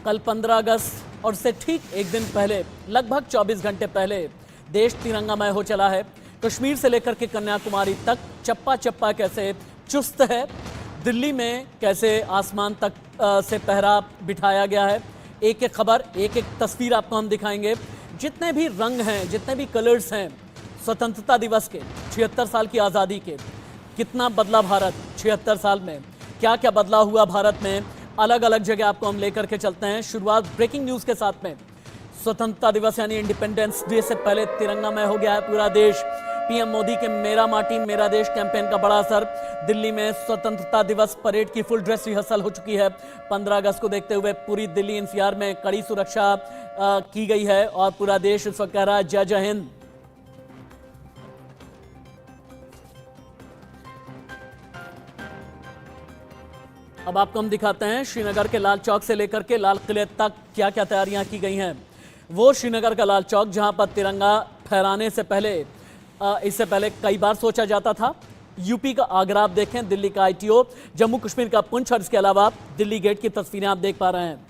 कल 15 अगस्त और से ठीक एक दिन पहले, लगभग 24 घंटे पहले देश तिरंगामय हो चला है। कश्मीर से लेकर के कन्याकुमारी तक चप्पा चप्पा कैसे चुस्त है, दिल्ली में कैसे आसमान तक से पहरा बिठाया गया है। एक एक खबर, एक एक तस्वीर आपको हम दिखाएंगे। जितने भी रंग हैं, जितने भी कलर्स हैं स्वतंत्रता दिवस के, 76 साल की आज़ादी के, कितना बदला भारत 76 साल में, क्या क्या बदला हुआ भारत में, अलग अलग जगह आपको हम लेकर के चलते हैं। शुरुआत ब्रेकिंग न्यूज़ के साथ में। स्वतंत्रता दिवस यानी इंडिपेंडेंस डे से पहले तिरंगामय हो गया है पूरा देश। पीएम मोदी के मेरा माटी मेरा देश कैंपेन का बड़ा असर। दिल्ली में स्वतंत्रता दिवस परेड की फुल ड्रेस रिहर्सल हो चुकी है। 15 अगस्त को देखते हुए पूरी दिल्ली एनसीआर में कड़ी सुरक्षा की गई है और पूरा देश इस वक्त कह रहा है जय जय हिंद। अब आपको हम दिखाते हैं श्रीनगर के लाल चौक से लेकर के लाल किले तक क्या क्या तैयारियां की गई हैं। वो श्रीनगर का लाल चौक जहां पर तिरंगा फहराने से पहले, इससे पहले कई बार सोचा जाता था। यूपी का आगरा आप देखें, दिल्ली का आईटीओ, जम्मू कश्मीर का पुंछ और इसके अलावा दिल्ली गेट की तस्वीरें आप देख पा रहे हैं।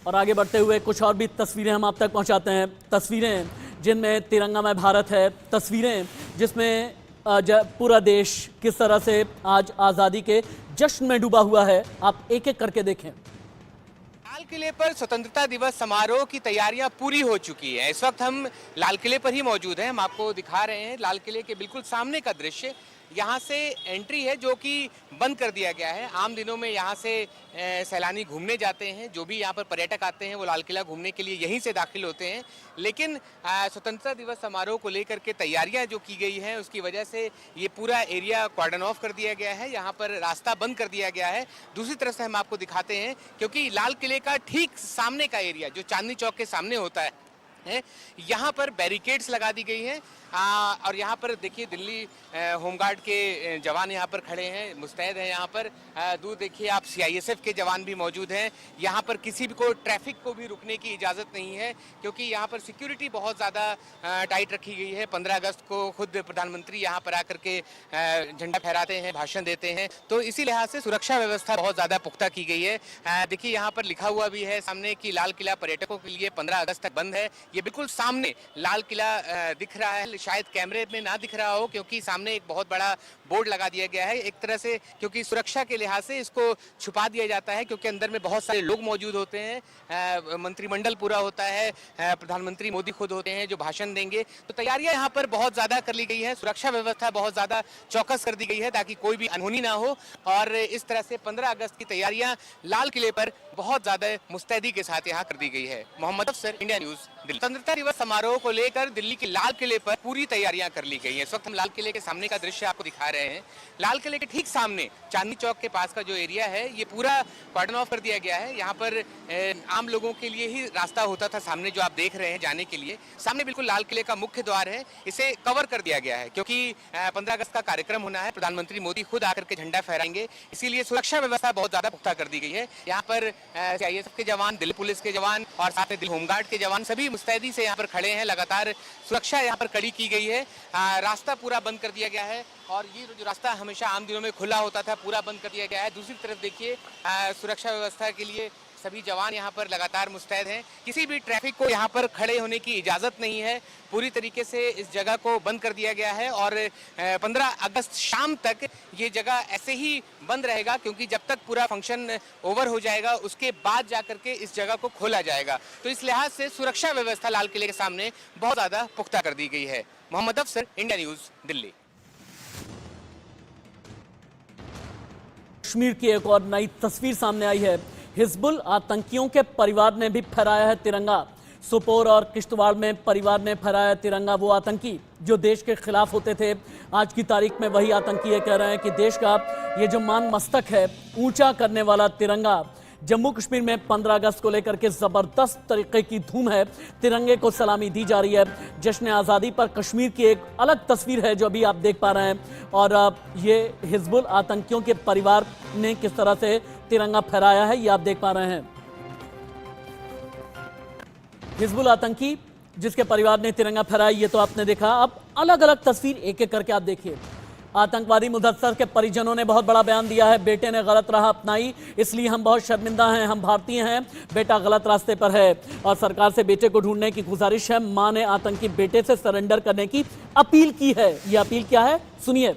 और आगे बढ़ते हुए कुछ और भी तस्वीरें हम आप तक पहुंचाते हैं। तस्वीरें जिनमें तिरंगामय भारत है, तस्वीरें जिसमें पूरा देश किस तरह से आज आज़ादी के जश्न में डूबा हुआ है, आप एक एक करके देखें। लाल किले पर स्वतंत्रता दिवस समारोह की तैयारियां पूरी हो चुकी है। इस वक्त हम लाल किले पर ही मौजूद हैं। हम आपको दिखा रहे हैं लाल किले के बिल्कुल सामने का दृश्य। यहाँ से एंट्री है जो कि बंद कर दिया गया है। आम दिनों में यहाँ से सैलानी घूमने जाते हैं, जो भी यहाँ पर पर्यटक आते हैं वो लाल किला घूमने के लिए यहीं से दाखिल होते हैं। लेकिन स्वतंत्रता दिवस समारोह को लेकर के तैयारियां जो की गई हैं उसकी वजह से ये पूरा एरिया कॉर्डन ऑफ कर दिया गया है। यहाँ पर रास्ता बंद कर दिया गया है। दूसरी तरफ से हम आपको दिखाते हैं, क्योंकि लाल किले का ठीक सामने का एरिया जो चांदनी चौक के सामने होता है, यहाँ पर बैरिकेड्स लगा दी गई हैं। और यहाँ पर देखिए दिल्ली होमगार्ड के जवान यहाँ पर खड़े हैं, मुस्तैद हैं। यहाँ पर दूर देखिए आप सीआईएसएफ के जवान भी मौजूद हैं। यहाँ पर किसी भी को ट्रैफिक को भी रुकने की इजाज़त नहीं है, क्योंकि यहाँ पर सिक्योरिटी बहुत ज़्यादा टाइट रखी गई है। 15 अगस्त को खुद प्रधानमंत्री यहाँ पर आकर के झंडा फहराते हैं, भाषण देते हैं, तो इसी लिहाज से सुरक्षा व्यवस्था बहुत ज़्यादा पुख्ता की गई है। देखिए यहाँ पर लिखा हुआ भी है सामने कि लाल किला पर्यटकों के लिए 15 अगस्त तक बंद है। ये बिल्कुल सामने लाल किला दिख रहा है, शायद कैमरे में ना दिख रहा हो क्योंकि सामने एक बहुत बड़ा बोर्ड लगा दिया गया है। एक तरह से क्योंकि सुरक्षा के लिहाज से इसको छुपा दिया जाता है, क्योंकि अंदर में बहुत सारे लोग मौजूद होते हैं, मंत्रिमंडल पूरा होता है, प्रधानमंत्री मोदी खुद होते हैं जो भाषण देंगे। तो तैयारियां यहाँ पर बहुत ज्यादा कर ली गई है, सुरक्षा व्यवस्था बहुत ज्यादा चौकस कर दी गई है ताकि कोई भी अनहोनी ना हो। और इस तरह से 15 अगस्त की तैयारियां लाल किले पर बहुत ज्यादा मुस्तैदी के साथ यहाँ कर दी गई है। मोहम्मद अफसर, इंडिया न्यूज, दिल्ली। स्वतंत्रता दिवस समारोह को लेकर दिल्ली के लाल किले पर पूरी तैयारियां कर ली गई हैं। इस वक्त हम लाल किले के सामने का दृश्य आपको दिखा रहे हैं। लाल किले के ठीक सामने चांदनी चौक के पास का जो एरिया है ये पूरा कॉर्डन ऑफ कर दिया गया है। यहाँ पर आम लोगों के लिए ही रास्ता होता था सामने जो आप देख रहे हैं जाने के लिए। सामने बिल्कुल लाल किले का मुख्य द्वार है, इसे कवर कर दिया गया है क्योंकि 15 अगस्त का कार्यक्रम होना है। प्रधानमंत्री मोदी खुद आकर के झंडा फहराएंगे, इसीलिए सुरक्षा व्यवस्था बहुत ज्यादा पुख्ता कर दी गई है। यहाँ पर सीआईएसएफ के जवान, दिल्ली पुलिस के जवान और साथ में दिल्ली होमगार्ड के जवान सभी मुस्तैदी से यहाँ पर खड़े हैं। लगातार सुरक्षा यहाँ पर कड़ी की गई है। रास्ता पूरा बंद कर दिया गया है और ये जो रास्ता हमेशा आम दिनों में खुला होता था पूरा बंद कर दिया गया है। दूसरी तरफ देखिए सुरक्षा व्यवस्था के लिए सभी जवान यहाँ पर लगातार मुस्तैद हैं। किसी भी ट्रैफिक को यहाँ पर खड़े होने की इजाज़त नहीं है। पूरी तरीके से इस जगह को बंद कर दिया गया है और 15 अगस्त शाम तक ये जगह ऐसे ही बंद रहेगा, क्योंकि जब तक पूरा फंक्शन ओवर हो जाएगा उसके बाद जाकर के इस जगह को खोला जाएगा। तो इस लिहाज से सुरक्षा व्यवस्था लाल किले के सामने बहुत ज़्यादा पुख्ता कर दी गई है। मोहम्मद अफसर, इंडिया न्यूज़, दिल्ली। कश्मीर की एक और नई तस्वीर सामने आई है। हिजबुल आतंकियों के परिवार ने भी फहराया है तिरंगा। सोपोर और किश्तवाड़ में परिवार ने फहराया तिरंगा। वो आतंकी जो देश के खिलाफ होते थे, आज की तारीख में वही आतंकी ये कह रहे हैं कि देश का ये जो मान मस्तक है ऊंचा करने वाला तिरंगा। जम्मू कश्मीर में 15 अगस्त को लेकर के जबरदस्त तरीके की धूम है, तिरंगे को सलामी दी जा रही है। जश्न आज़ादी पर कश्मीर की एक अलग तस्वीर है जो अभी आप देख पा रहे हैं। और ये हिजबुल आतंकियों के परिवार ने किस तरह से तिरंगा फहराया है ये आप देख पा रहे हैं। हिजबुल आतंकी जिसके परिवार ने तिरंगा फहराया ये तो आपने देखा। अब अलग अलग तस्वीर एक एक करके आप देखिए। आतंकवादी मुदस्सर के परिजनों ने बहुत बड़ा बयान दिया है। बेटे ने गलत राह अपनाई, इसलिए हम बहुत शर्मिंदा हैं, हम भारतीय हैं, बेटा गलत रास्ते पर है और सरकार से बेटे को ढूंढने की गुजारिश है। मां ने आतंकी बेटे से सरेंडर करने की अपील की है। यह अपील क्या है, सुनिए।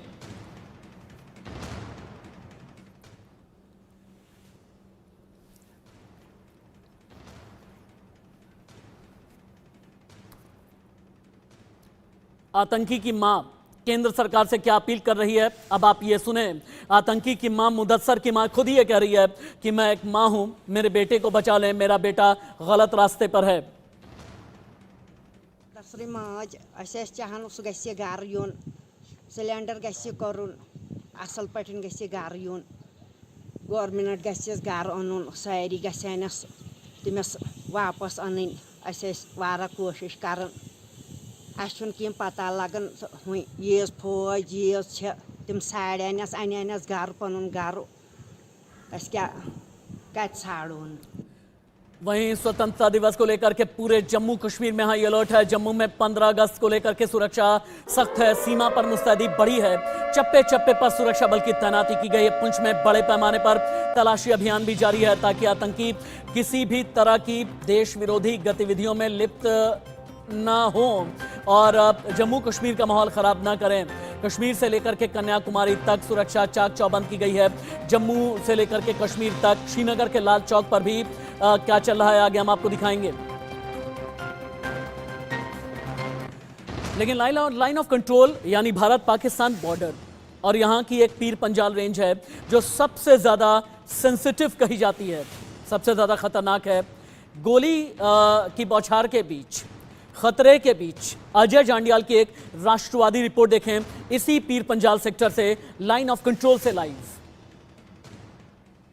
आतंकी की मां केंद्र सरकार से क्या अपील कर रही है, अब आप ये सुने। आतंकी की मां, मुदस्सर की मां खुद ही ये कह रही है कि मैं एक मां हूं, मेरे बेटे को बचा लें, मेरा बेटा गलत रास्ते पर है। माज चाहान सह गि गर युन, सिलेंडर गि करुन असल पटन गि गर युन, गवर्नमेंट गस गर अन, सारी गस तमस वापस अन। वारा कोशिश कर कह पता लगन यीज फौज यीज तम साड़ अनस गर पन गर क्या कत छाड़ोन। वहीं स्वतंत्रता दिवस को लेकर के पूरे जम्मू कश्मीर में हाई अलर्ट है। जम्मू में 15 अगस्त को लेकर के सुरक्षा सख्त है, सीमा पर मुस्तैदी बढ़ी है, चप्पे चप्पे पर सुरक्षा बल की तैनाती की गई है। पुंछ में बड़े पैमाने पर तलाशी अभियान भी जारी है ताकि आतंकी किसी भी तरह की देश विरोधी गतिविधियों में लिप्त ना हो और जम्मू कश्मीर का माहौल खराब ना करें। कश्मीर से लेकर के कन्याकुमारी तक सुरक्षा चाक चौबंद की गई है। जम्मू से लेकर के कश्मीर तक, श्रीनगर के लाल चौक पर भी क्या चल रहा है आगे हम आपको दिखाएंगे। लेकिन लाइन ऑफ कंट्रोल यानी भारत पाकिस्तान बॉर्डर और यहां की एक पीर पंजाल रेंज है जो सबसे ज्यादा सेंसिटिव कही जाती है, सबसे ज्यादा खतरनाक है। गोली की बौछार के बीच, खतरे के बीच अजय जांडियाल की एक राष्ट्रवादी रिपोर्ट देखें इसी पीर पंजाल सेक्टर से, लाइन ऑफ कंट्रोल से लाइव।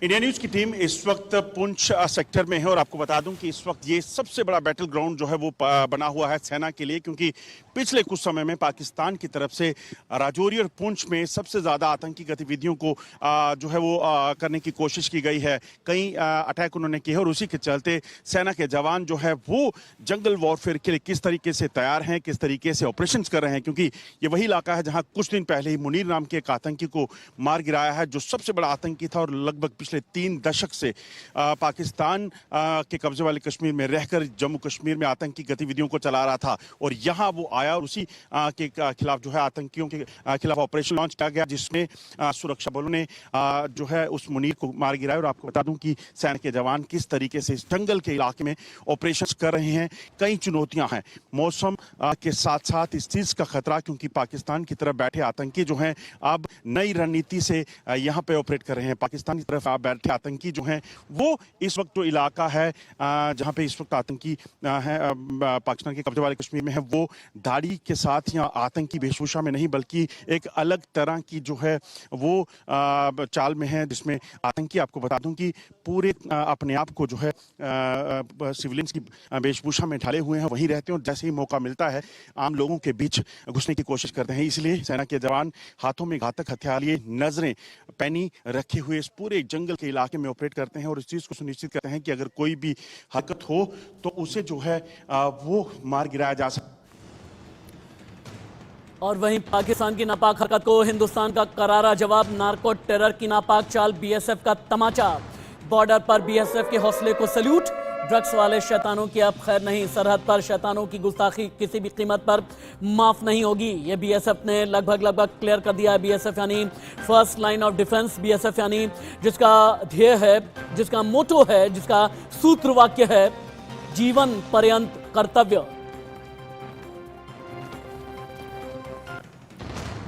इंडिया न्यूज की टीम इस वक्त पुंछ सेक्टर में है और आपको बता दूं कि इस वक्त ये सबसे बड़ा बैटल ग्राउंड जो है वो बना हुआ है सेना के लिए, क्योंकि पिछले कुछ समय में पाकिस्तान की तरफ से राजौरी और पुंछ में सबसे ज्यादा आतंकी गतिविधियों को जो है वो करने की कोशिश की गई है। कई अटैक उन्होंने किए और उसी के चलते सेना के जवान जो है वो जंगल वॉरफेयर के लिए किस तरीके से तैयार हैं, किस तरीके से ऑपरेशन कर रहे हैं, क्योंकि ये वही इलाका है जहां कुछ दिन पहले ही मुनीर नाम के एक आतंकी को मार गिराया है, जो सबसे बड़ा आतंकी था और लगभग पिछले 3 दशक से पाकिस्तान के कब्जे वाले कश्मीर में रहकर जम्मू कश्मीर में आतंकी गतिविधियों को चला रहा था। और यहाँ वो आया और उसी के खिलाफ जो है आतंकियों के खिलाफ ऑपरेशन लॉन्च किया गया, जिसमें सुरक्षा बलों ने जो है उस मुनीर को मार गिराया। और आपको बता दूं कि सेना के जवान किस तरीके से इस जंगल के इलाके में ऑपरेशन कर रहे हैं। कई चुनौतियां हैं मौसम के साथ साथ इस चीज का खतरा, क्योंकि पाकिस्तान की तरफ बैठे आतंकी जो हैं अब नई रणनीति से यहाँ पे ऑपरेट कर रहे हैं। पाकिस्तान की तरफ आप बैठे आतंकी जो हैं वो इस वक्त जो इलाका है जहां पे इस वक्त आतंकी है पाकिस्तान के कब्जे वाले कश्मीर में है, वो दाढ़ी के साथ या आतंकी वेशभूषा में नहीं बल्कि एक अलग तरह की जो है वो चाल में है, जिसमें आतंकी आपको बता दूं कि पूरे अपने आप को जो है सिविलियंस की वेशभूषा में ढाले हुए हैं, वहीं रहते हैं और जैसे ही मौका मिलता है आम लोगों के बीच घुसने की कोशिश करते हैं। इसलिए सेना के जवान हाथों में घातक हथियार लिए, नजरें पैनी रखे हुए इस पूरे जंगल के इलाके में ऑपरेट करते हैं और इस चीज को सुनिश्चित करते हैं कि अगर कोई भी हरकत हो तो उसे जो है वो मार गिराया जा सके। और वहीं पाकिस्तान की नापाक हरकत को हिंदुस्तान का करारा जवाब, नार्को टेरर की नापाक चाल, बीएसएफ का तमाचा। बॉर्डर पर बीएसएफ के हौसले को सल्यूट, ड्रग्स वाले शैतानों की अब खैर नहीं, सरहद पर शैतानों की गुस्ताखी किसी भी कीमत पर माफ नहीं होगी। ये बीएसएफ ने लगभग क्लियर कर दिया है। बीएसएफ यानी first line of defence, BSF यानी जिसका ध्येय है, जिसका मोटो है, जिसका सूत्र वाक्य है जीवन पर्यंत कर्तव्य।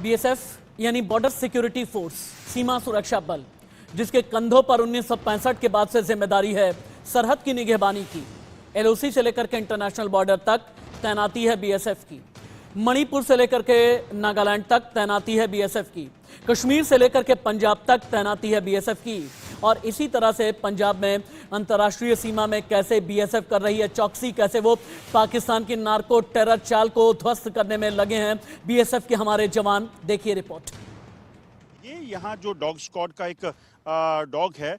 बीएसएफ यानी बॉर्डर सिक्योरिटी फोर्स, सीमा सुरक्षा बल, जिसके कंधों पर 1965 के बाद से जिम्मेदारी है सरहद की निगहबानी की। एलओसी से लेकर के इंटरनेशनल बॉर्डर तक तैनाती है बीएसएफ की। मणिपुर से लेकर के नागालैंड तक तैनाती है बीएसएफ की। कश्मीर से लेकर के पंजाब तक तैनाती है बीएसएफ की। और इसी तरह से पंजाब में अंतर्राष्ट्रीय सीमा में कैसे बीएसएफ कर रही है चौकसी, कैसे वो पाकिस्तान की नार्को टेरर चाल को ध्वस्त करने में लगे हैं बीएसएफ के हमारे जवान। देखिए रिपोर्ट। ये यहाँ जो डॉग स्क्वाड का एक डॉग है,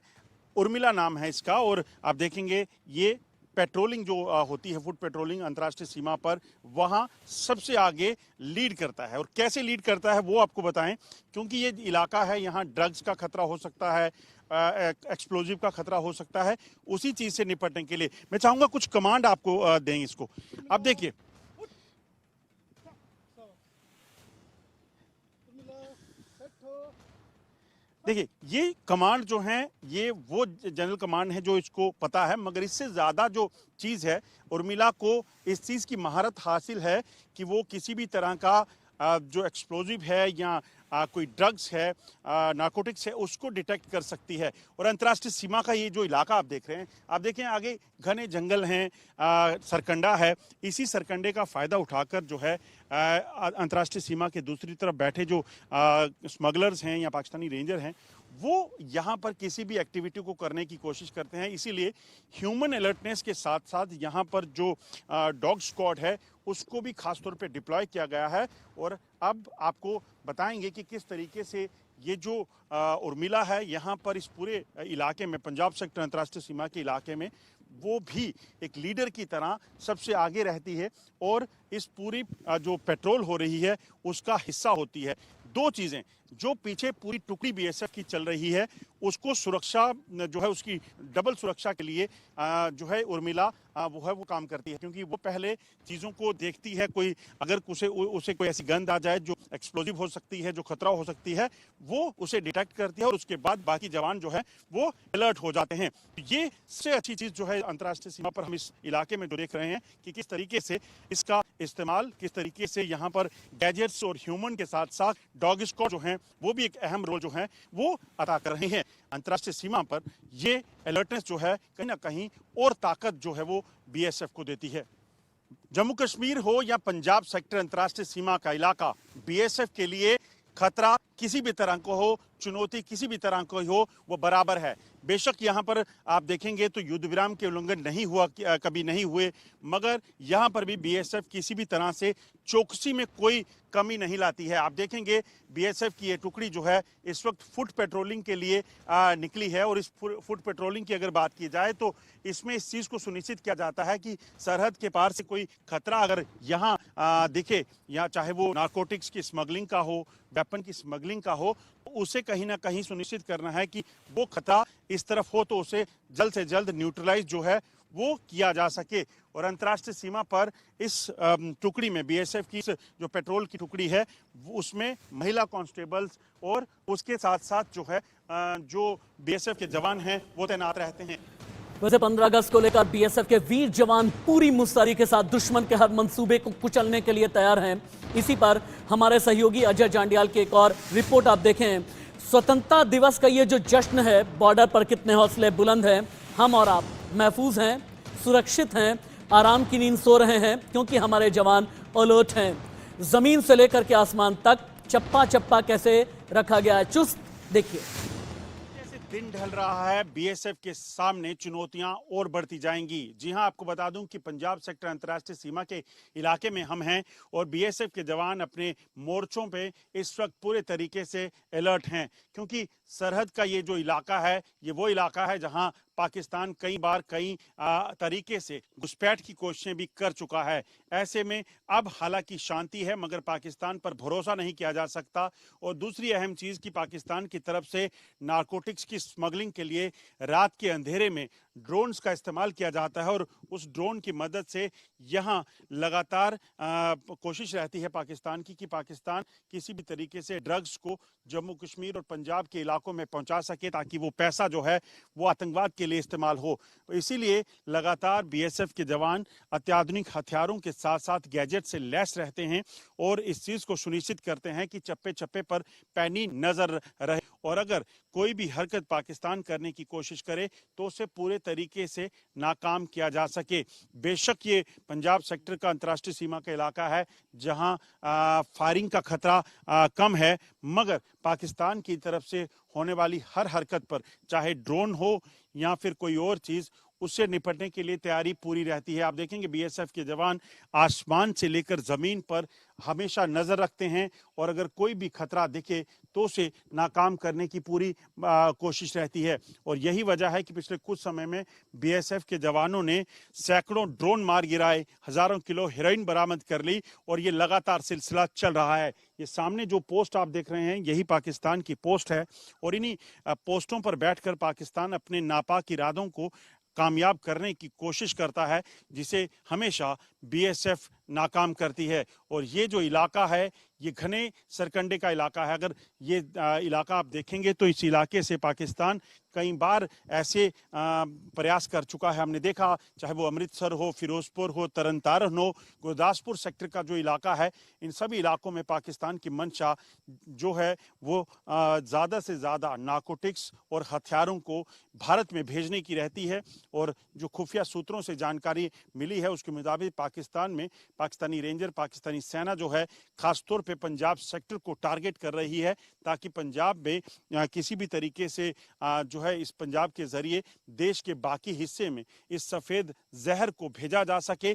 उर्मिला नाम है इसका, और आप देखेंगे ये पेट्रोलिंग जो होती है, फुट पेट्रोलिंग अंतर्राष्ट्रीय सीमा पर, वहाँ सबसे आगे लीड करता है। और कैसे लीड करता है वो आपको बताएं, क्योंकि ये इलाका है, यहाँ ड्रग्स का खतरा हो सकता है, एक्सप्लोजिव का खतरा हो सकता है। उसी चीज से निपटने के लिए मैं चाहूंगा कुछ कमांड आपको दें इसको। अब देखिए, ये कमांड जो है, ये वो जनरल कमांड है जो इसको पता है, मगर इससे ज्यादा जो चीज है, उर्मिला को इस चीज की महारत हासिल है कि वो किसी भी तरह का जो एक्सप्लोजिव है या कोई ड्रग्स है, नार्कोटिक्स है, उसको डिटेक्ट कर सकती है। और अंतर्राष्ट्रीय सीमा का ये जो इलाका आप देख रहे हैं, आप देखें आगे घने जंगल हैं, सरकंडा है। इसी सरकंडे का फायदा उठाकर जो है अंतर्राष्ट्रीय सीमा के दूसरी तरफ बैठे जो स्मगलर्स हैं या पाकिस्तानी रेंजर हैं, वो यहाँ पर किसी भी एक्टिविटी को करने की कोशिश करते हैं। इसीलिए ह्यूमन अलर्टनेस के साथ साथ यहाँ पर जो डॉग स्क्वाड है उसको भी खास तौर पे डिप्लॉय किया गया है। और अब आपको बताएंगे कि किस तरीके से ये जो उर्मिला है यहाँ पर इस पूरे इलाके में, पंजाब सेक्टर अंतर्राष्ट्रीय सीमा के इलाके में, वो भी एक लीडर की तरह सबसे आगे रहती है और इस पूरी जो पेट्रोल हो रही है उसका हिस्सा होती है। दो चीजें, जो पीछे पूरी टुकड़ी बीएसएफ की चल रही है उसको सुरक्षा जो है, उसकी डबल सुरक्षा के लिए जो है उर्मिला वो काम करती है, क्योंकि वो पहले चीज़ों को देखती है। कोई अगर उसे कोई ऐसी गंध आ जाए जो एक्सप्लोजिव हो सकती है, जो खतरा हो सकती है, वो उसे डिटेक्ट करती है और उसके बाद बाकी जवान जो है वो अलर्ट हो जाते हैं। ये सबसे अच्छी चीज़ जो है अंतर्राष्ट्रीय सीमा पर हम इस इलाके में जो देख रहे हैं कि किस तरीके से इसका इस्तेमाल, किस तरीके से यहाँ पर गैजेट्स और ह्यूमन के साथ साथ डॉग स्क्वाड जो हैं वो भी एक अहम रोल जो है वो अदा कर रहे हैं। अंतर्राष्ट्रीय सीमा पर ये अलर्टनेस जो है कहीं ना कहीं और ताकत जो है वो बीएसएफ को देती है। जम्मू कश्मीर हो या पंजाब सेक्टर अंतर्राष्ट्रीय सीमा का इलाका, बीएसएफ के लिए खतरा किसी भी तरह को हो, चुनौती किसी भी तरह को हो, वो बराबर है। बेशक यहाँ पर आप देखेंगे तो युद्ध विराम के उल्लंघन नहीं हुआ, कभी नहीं हुए, मगर यहाँ पर भी बीएसएफ किसी भी तरह से चौकसी में कोई कमी नहीं लाती है। आप देखेंगे बीएसएफ की ये टुकड़ी जो है इस वक्त फुट पेट्रोलिंग के लिए निकली है। और इस फुट पेट्रोलिंग की अगर बात की जाए तो इसमें इस चीज़ को सुनिश्चित किया जाता है कि सरहद के पार से कोई खतरा अगर यहाँ दिखे, या चाहे वो नार्कोटिक्स की स्मगलिंग का हो, वेपन की स्मगलिंग का हो, उसे कहीं ना कहीं सुनिश्चित करना है कि वो खतरा इस तरफ हो तो उसे जल्द से जल्द न्यूट्रलाइज जो है वो किया जा सके। और अंतर्राष्ट्रीय सीमा पर इस टुकड़ी में बीएसएफ की जो पेट्रोल की टुकड़ी है उसमें महिला कांस्टेबल्स और उसके साथ साथ जो है जो बीएसएफ के जवान हैं वो तैनात रहते हैं। वैसे 15 अगस्त को लेकर बीएसएफ के वीर जवान पूरी मुस्तैदी के साथ दुश्मन के हर मंसूबे को कुचलने के लिए तैयार हैं। इसी पर हमारे सहयोगी अजय जांडियाल की एक और रिपोर्ट आप देखें। स्वतंत्रता दिवस का ये जो जश्न है, बॉर्डर पर कितने हौसले बुलंद हैं। हम और आप महफूज हैं, सुरक्षित हैं, आराम की नींद सो रहे हैं, क्योंकि हमारे जवान अलर्ट हैं। जमीन से लेकर के आसमान तक चप्पा चप्पा कैसे रखा गया है चुस्त, देखिए। दिन ढल रहा है, बीएसएफ के सामने चुनौतियां और बढ़ती जाएंगी। जी हां, आपको बता दूं कि पंजाब सेक्टर अंतर्राष्ट्रीय सीमा के इलाके में हम हैं और बीएसएफ के जवान अपने मोर्चों पे इस वक्त पूरे तरीके से अलर्ट हैं, क्योंकि सरहद का ये जो इलाका है ये वो इलाका है जहां पाकिस्तान कई बार कई तरीके से घुसपैठ की कोशिशें भी कर चुका है। ऐसे में अब हालांकि शांति है, मगर पाकिस्तान पर भरोसा नहीं किया जा सकता। और दूसरी अहम चीज़ कि पाकिस्तान की तरफ से नारकोटिक्स की स्मगलिंग के लिए रात के अंधेरे में ड्रोन्स का इस्तेमाल किया जाता है और उस ड्रोन की मदद से यहाँ लगातार कोशिश रहती है पाकिस्तान की कि पाकिस्तान किसी भी तरीके से ड्रग्स को जम्मू कश्मीर और पंजाब के इलाकों में पहुंचा सके, ताकि वो पैसा जो है वो आतंकवाद के लिए इस्तेमाल हो। इसीलिए लगातार बीएसएफ के जवान अत्याधुनिक हथियारों के साथ साथ गैजेट से लैस रहते हैं और इस चीज़ को सुनिश्चित करते हैं कि चप्पे चप्पे पर पैनी नजर रहे और अगर कोई भी हरकत पाकिस्तान करने की कोशिश करे तो उसे पूरे तरीके से नाकाम किया जा सके। बेशक ये पंजाब सेक्टर का अंतर्राष्ट्रीय सीमा का इलाका है जहां फायरिंग का खतरा कम है, मगर पाकिस्तान की तरफ से होने वाली हर हरकत पर, चाहे ड्रोन हो या फिर कोई और चीज़, उससे निपटने के लिए तैयारी पूरी रहती है। आप देखेंगे बीएसएफ के जवान आसमान से लेकर जमीन पर हमेशा नजर रखते हैं और अगर कोई भी खतरा दिखे तो उसे नाकाम करने की पूरी कोशिश रहती है। और यही वजह है कि पिछले कुछ समय में बीएसएफ के जवानों ने सैकड़ों ड्रोन मार गिराए, हजारों किलो हेरोइन बरामद कर ली और ये लगातार सिलसिला चल रहा है। ये सामने जो पोस्ट आप देख रहे हैं यही पाकिस्तान की पोस्ट है और इन्हीं पोस्टों पर बैठकर पाकिस्तान अपने नापाक इरादों को कामयाब करने की कोशिश करता है, जिसे हमेशा बीएसएफ नाकाम करती है। और ये जो इलाका है ये घने सरकंडे का इलाका है। अगर ये इलाका आप देखेंगे तो इस इलाके से पाकिस्तान कई बार ऐसे प्रयास कर चुका है। हमने देखा चाहे वो अमृतसर हो, फिरोजपुर हो, तरन तारन हो, गुरदासपुर सेक्टर का जो इलाका है, इन सभी इलाकों में पाकिस्तान की मंशा जो है वो ज़्यादा से ज़्यादा नार्कोटिक्स और हथियारों को भारत में भेजने की रहती है। और जो खुफिया सूत्रों से जानकारी मिली है उसके मुताबिक पाकिस्तान में पाकिस्तानी रेंजर, पाकिस्तानी सेना जो है खासतौर पे पंजाब सेक्टर को टारगेट कर रही है ताकि पंजाब में किसी भी तरीके से जो है इस पंजाब के जरिए देश के बाकी हिस्से में इस सफेद जहर को भेजा जा सके।